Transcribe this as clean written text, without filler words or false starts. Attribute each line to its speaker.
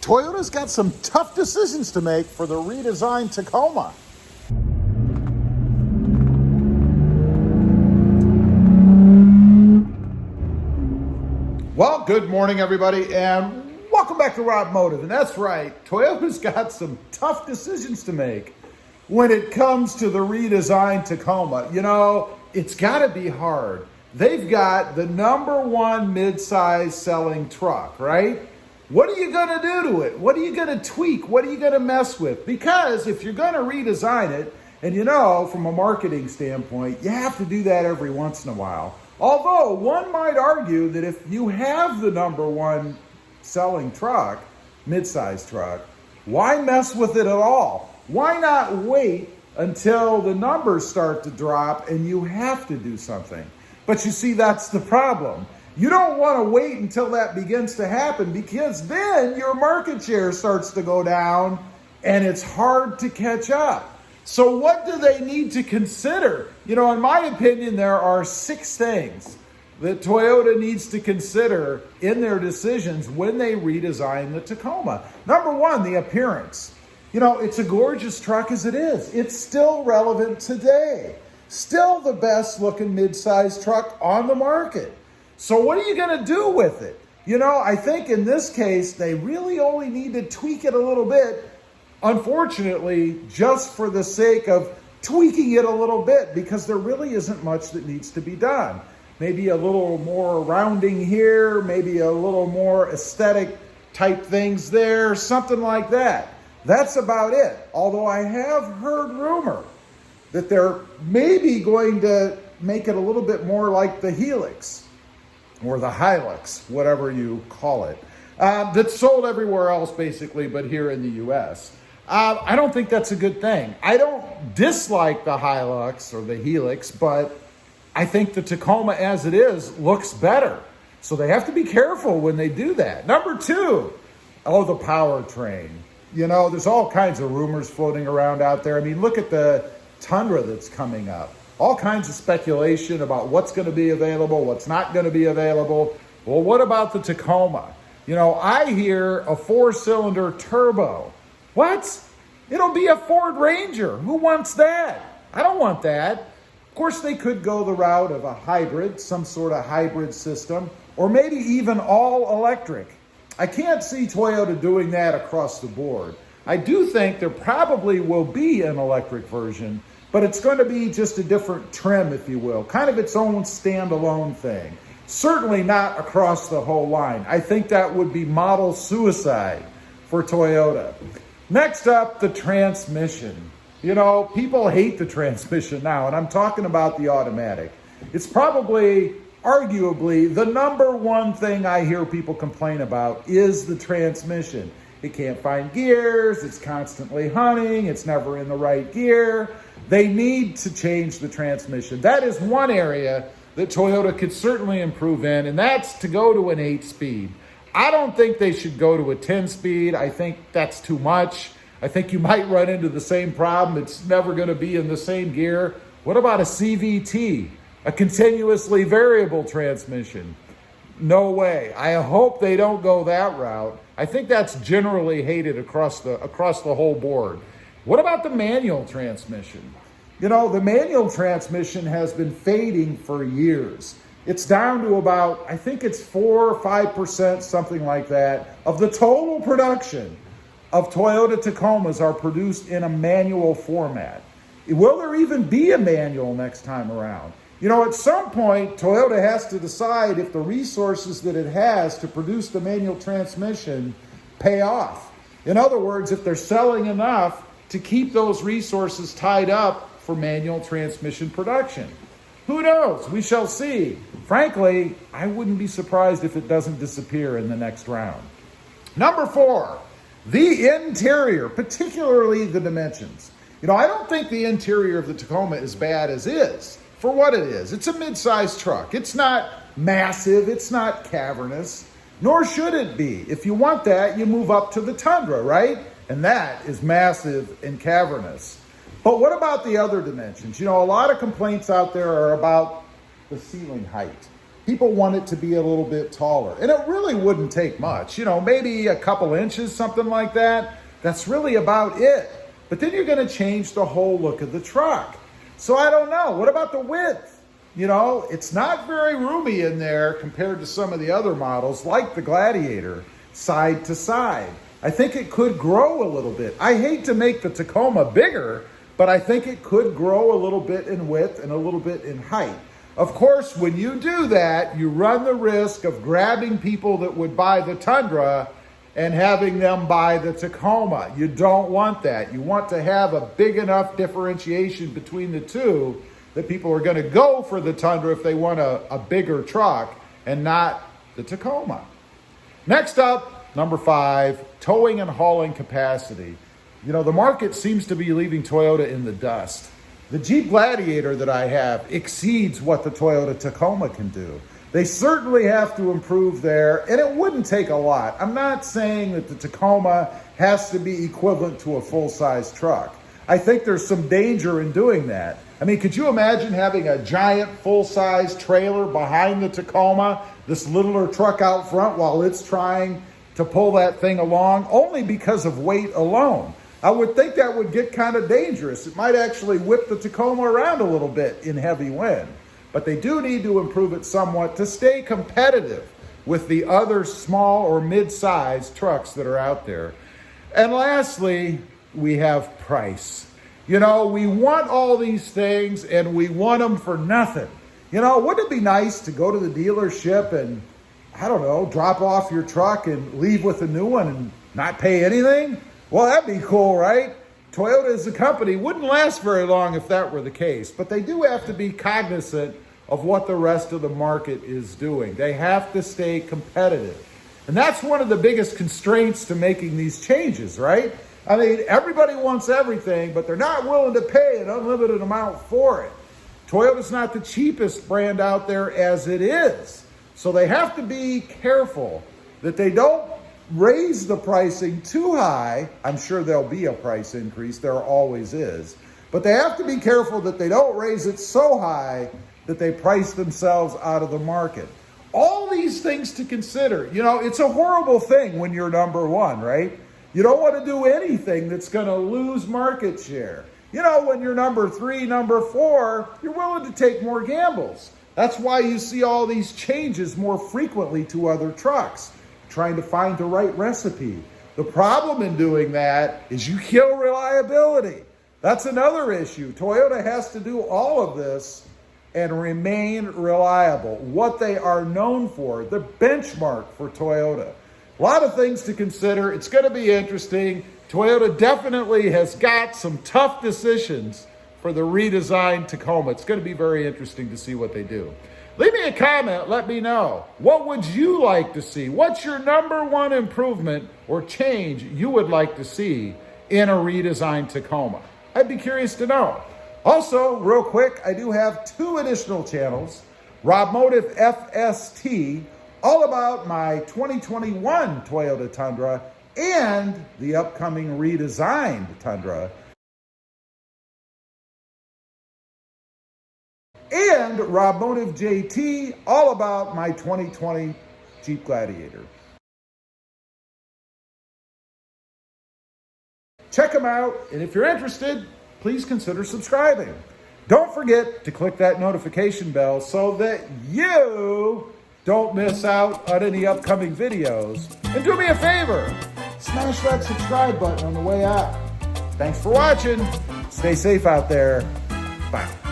Speaker 1: Toyota's got some tough decisions to make for the redesigned Tacoma. Well, good morning, everybody, and welcome back to RobMotive. And that's right, Toyota's got some tough decisions to make when it comes to the redesigned Tacoma. You know, it's got to be hard. They've got the #1 mid-size selling truck, right? What are you going to do to it? What are you going to tweak? What are you going to mess with? Because if you're going to redesign it, and you know, from a marketing standpoint, you have to do that every once in a while. Although one might argue that if you have the #1 selling truck, mid-size truck, why mess with it at all? Why not wait until the numbers start to drop and you have to do something? But you see, that's the problem. You don't want to wait until that begins to happen, because then your market share starts to go down and it's hard to catch up. So what do they need to consider? You know, in my opinion, there are 6 things that Toyota needs to consider in their decisions when they redesign the Tacoma. #1, the appearance. You know, it's a gorgeous truck as it is. It's still relevant today. Still the best looking mid-size truck on the market. So what are you going to do with it? You know, I think in this case, they really only need to tweak it a little bit, unfortunately, just for the sake of tweaking it a little bit, because there really isn't much that needs to be done. Maybe a little more rounding here, maybe a little more aesthetic type things there, something like that. That's about it. Although I have heard rumor that they're maybe going to make it a little bit more like the Helix or the Hilux, whatever you call it, that's sold everywhere else basically, but here in the U.S. I don't think that's a good thing. I don't dislike the Hilux or the Helix, but I think the Tacoma as it is looks better. So they have to be careful when they do that. #2, the powertrain. You know, there's all kinds of rumors floating around out there. I mean, look at the Tundra that's coming up. All kinds of speculation about what's going to be available, what's not going to be available. Well, what about the Tacoma? You know, I hear a 4-cylinder turbo. What? It'll be a Ford Ranger. Who wants that? I don't want that. Of course, they could go the route of a hybrid, some sort of hybrid system, or maybe even all electric. I can't see Toyota doing that across the board. I do think there probably will be an electric version, but it's going to be just a different trim, if you will, kind of its own standalone thing. Certainly not across the whole line. I think that would be model suicide for Toyota. Next up, the transmission. You know, people hate the transmission now, and I'm talking about the automatic. It's probably, arguably, the #1 thing I hear people complain about is the transmission. It can't find gears, it's constantly hunting, it's never in the right gear. They need to change the transmission. That is one area that Toyota could certainly improve in, and that's to go to an 8-speed. I don't think they should go to a 10-speed. I think that's too much. I think you might run into the same problem. It's never going to be in the same gear. What about a CVT, a continuously variable transmission? No way. I hope they don't go that route. I think that's generally hated across the whole board. What about the manual transmission? You know, the manual transmission has been fading for years. It's down to about, I think it's 4 or 5%, something like that, of the total production of Toyota Tacomas are produced in a manual format. Will there even be a manual next time around? You know, at some point, Toyota has to decide if the resources that it has to produce the manual transmission pay off. In other words, if they're selling enough to keep those resources tied up for manual transmission production. Who knows? We shall see. Frankly, I wouldn't be surprised if it doesn't disappear in the next round. #4, the interior, particularly the dimensions. You know, I don't think the interior of the Tacoma is bad as is. For what it is, it's a mid-sized truck. It's not massive, it's not cavernous, nor should it be. If you want that, you move up to the Tundra, right? And that is massive and cavernous. But what about the other dimensions? You know, a lot of complaints out there are about the ceiling height. people want it to be a little bit taller. And it really wouldn't take much, maybe a couple inches, something like that. That's really about it. But then you're going to change the whole look of the truck. So I don't know. What about the width? It's not very roomy in there compared to some of the other models like the Gladiator, side to side. I think it could grow a little bit. I hate to make the Tacoma bigger, but I think it could grow a little bit in width and a little bit in height. Of course, when you do that, you run the risk of grabbing people that would buy the Tundra and having them buy the Tacoma. You don't want that. You want to have a big enough differentiation between the two that people are going to go for the Tundra if they want a bigger truck and not the Tacoma. Next up, number 5, towing and hauling capacity. The market seems to be leaving Toyota in the dust. The Jeep Gladiator that I have exceeds what the Toyota Tacoma can do. They certainly have to improve there, and it wouldn't take a lot. I'm not saying that the Tacoma has to be equivalent to a full-size truck. I think there's some danger in doing that. I mean, could you imagine having a giant full-size trailer behind the Tacoma, this littler truck out front while it's trying to pull that thing along, only because of weight alone? I would think that would get kind of dangerous. It might actually whip the Tacoma around a little bit in heavy wind. But they do need to improve it somewhat to stay competitive with the other small or mid-sized trucks that are out there. And lastly, we have price. We want all these things and we want them for nothing. Wouldn't it be nice to go to the dealership and, drop off your truck and leave with a new one and not pay anything? Well, that'd be cool, right? Toyota as a company wouldn't last very long if that were the case, but they do have to be cognizant of what the rest of the market is doing. They have to stay competitive. And that's one of the biggest constraints to making these changes, right? I mean, everybody wants everything, but they're not willing to pay an unlimited amount for it. Toyota's not the cheapest brand out there as it is. So they have to be careful that they don't raise the pricing too high. I'm sure there'll be a price increase. There always is. But they have to be careful that they don't raise it so high that they price themselves out of the market. All these things to consider. It's a horrible thing when you're number one, right? You don't want to do anything that's going to lose market share. When you're number 3, number 4, you're willing to take more gambles. That's why you see all these changes more frequently to other trucks, trying to find the right recipe. The problem in doing that is you kill reliability. That's another issue. Toyota has to do all of this and remain reliable. What they are known for, the benchmark for Toyota. A lot of things to consider. It's going to be interesting. Toyota definitely has got some tough decisions for the redesigned Tacoma. It's going to be very interesting to see what they do. Leave me a comment. Let me know. What would you like to see? What's your number one improvement or change you would like to see in a redesigned Tacoma? I'd be curious to know. Also, real quick, I do have 2 additional channels. RobMotive FST, all about my 2021 Toyota Tundra and the upcoming redesigned Tundra. And RobMotive JT, all about my 2020 Jeep Gladiator. Check them out, and if you're interested, please consider subscribing. Don't forget to click that notification bell so that you don't miss out on any upcoming videos. And do me a favor, smash that subscribe button on the way out. Thanks for watching. Stay safe out there. Bye.